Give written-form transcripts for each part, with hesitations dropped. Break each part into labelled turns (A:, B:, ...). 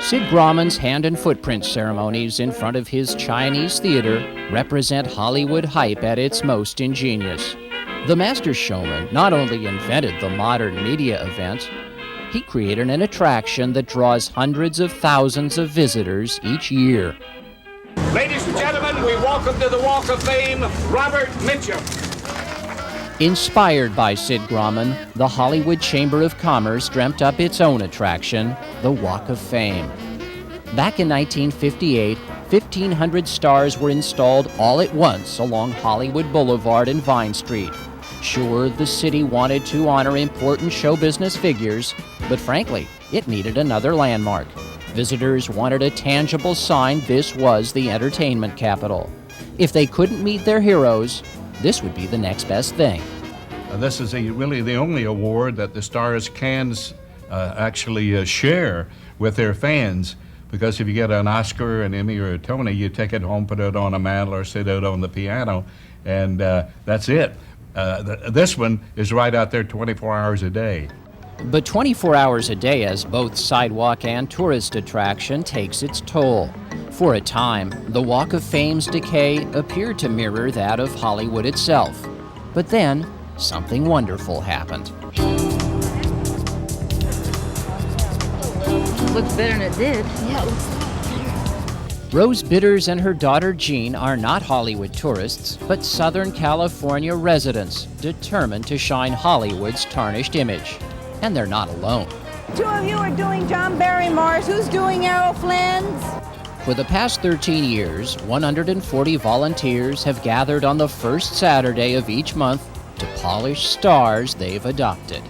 A: Sid Grauman's hand and footprint ceremonies in front of his Chinese theater represent Hollywood hype at its most ingenious. The master showman not only invented the modern media event, he created an attraction that draws hundreds of thousands of visitors each year.
B: Ladies and gentlemen, we welcome to the Walk of Fame, Robert Mitchum.
A: Inspired by Sid Grauman, the Hollywood Chamber of Commerce dreamt up its own attraction, the Walk of Fame. Back in 1958, 1,500 stars were installed all at once along Hollywood Boulevard and Vine Street. Sure, the city wanted to honor important show business figures, but frankly, it needed another landmark. Visitors wanted a tangible sign this was the entertainment capital. If they couldn't meet their heroes, this would be the next best thing.
C: This is really the only award that the stars can actually share with their fans, because if you get an Oscar, an Emmy, or a Tony, you take it home, put it on a mantle, or sit it on the piano, and that's it. This one is right out there 24 hours a day.
A: But 24 hours a day as both sidewalk and tourist attraction takes its toll. For a time, the Walk of Fame's decay appeared to mirror that of Hollywood itself. But then, something wonderful happened.
D: Looks better than it did.
E: Yeah, it looks a lot better.
A: Rose Bitters and her daughter Jean are not Hollywood tourists, but Southern California residents determined to shine Hollywood's tarnished image. And they're not alone.
F: 2 of you are doing John Barrymore's. Who's doing Errol Flynn's?
A: For the past 13 years, 140 volunteers have gathered on the first Saturday of each month to polish stars they've adopted.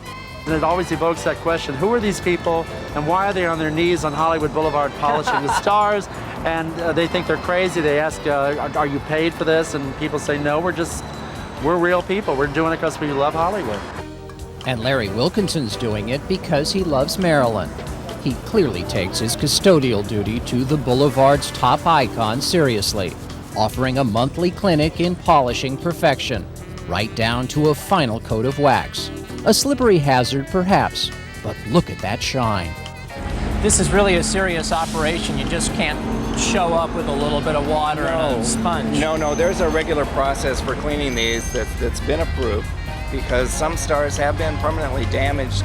G: And it always evokes that question, who are these people and why are they on their knees on Hollywood Boulevard polishing the stars? And they think they're crazy. They ask, are you paid for this? And people say, no, we're real people. We're doing it because we love Hollywood.
A: And Larry Wilkinson's doing it because he loves Maryland. He clearly takes his custodial duty to the Boulevard's top icon seriously, offering a monthly clinic in polishing perfection, right down to a final coat of wax. A slippery hazard, perhaps, but look at that shine.
H: This is really a serious operation. You just can't show up with a little bit of water and a sponge.
I: No, there's a regular process for cleaning these that's been approved, because some stars have been permanently damaged,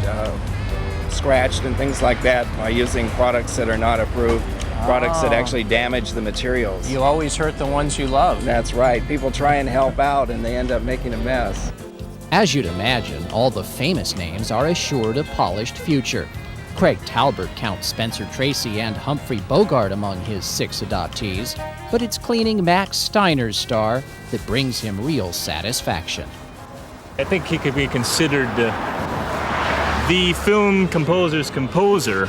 I: scratched and things like that by using products that are not approved, products that actually damage the materials.
H: You always hurt the ones you love.
I: That's right. People try and help out and they end up making a mess.
A: As you'd imagine, all the famous names are assured a polished future. Craig Talbot counts Spencer Tracy and Humphrey Bogart among his 6 adoptees, but it's cleaning Max Steiner's star that brings him real satisfaction.
J: I think he could be considered the film composer's composer.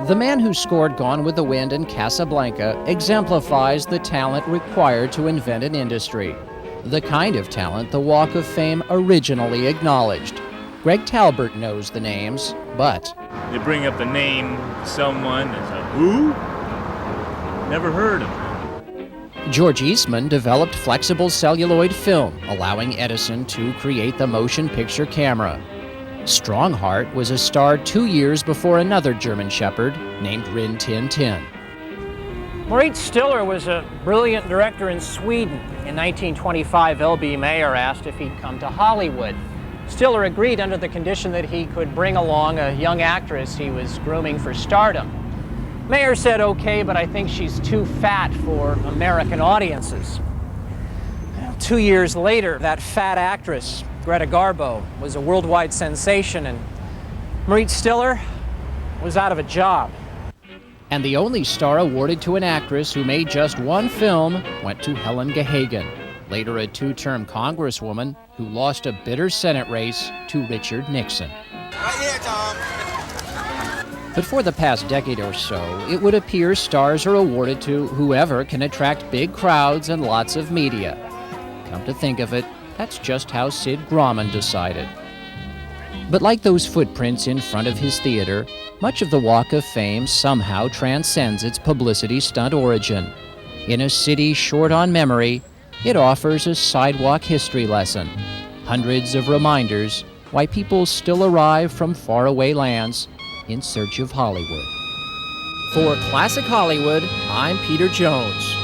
A: The man who scored Gone with the Wind and Casablanca exemplifies the talent required to invent an industry. The kind of talent the Walk of Fame originally acknowledged. Greg Talbot knows the names, but
J: They bring up the name someone as a who? Never heard of him.
A: George Eastman developed flexible celluloid film, allowing Edison to create the motion picture camera. Strongheart was a star 2 years before another German shepherd named Rin Tin Tin.
H: Maurice Stiller was a brilliant director in Sweden. In 1925, L.B. Mayer asked if he'd come to Hollywood. Stiller agreed under the condition that he could bring along a young actress he was grooming for stardom. Mayer said, okay, but I think she's too fat for American audiences. 2 years later, that fat actress, Greta Garbo, was a worldwide sensation, and Maurice Stiller was out of a job.
A: And the only star awarded to an actress who made just one film went to Helen Gahagan, later a 2-term congresswoman who lost a bitter Senate race to Richard Nixon.
B: Right here, Tom.
A: But for the past decade or so, it would appear stars are awarded to whoever can attract big crowds and lots of media. Come to think of it, that's just how Sid Grauman decided. But like those footprints in front of his theater, much of the Walk of Fame somehow transcends its publicity stunt origin. In a city short on memory, it offers a sidewalk history lesson, hundreds of reminders why people still arrive from faraway lands in search of Hollywood. For Classic Hollywood, I'm Peter Jones.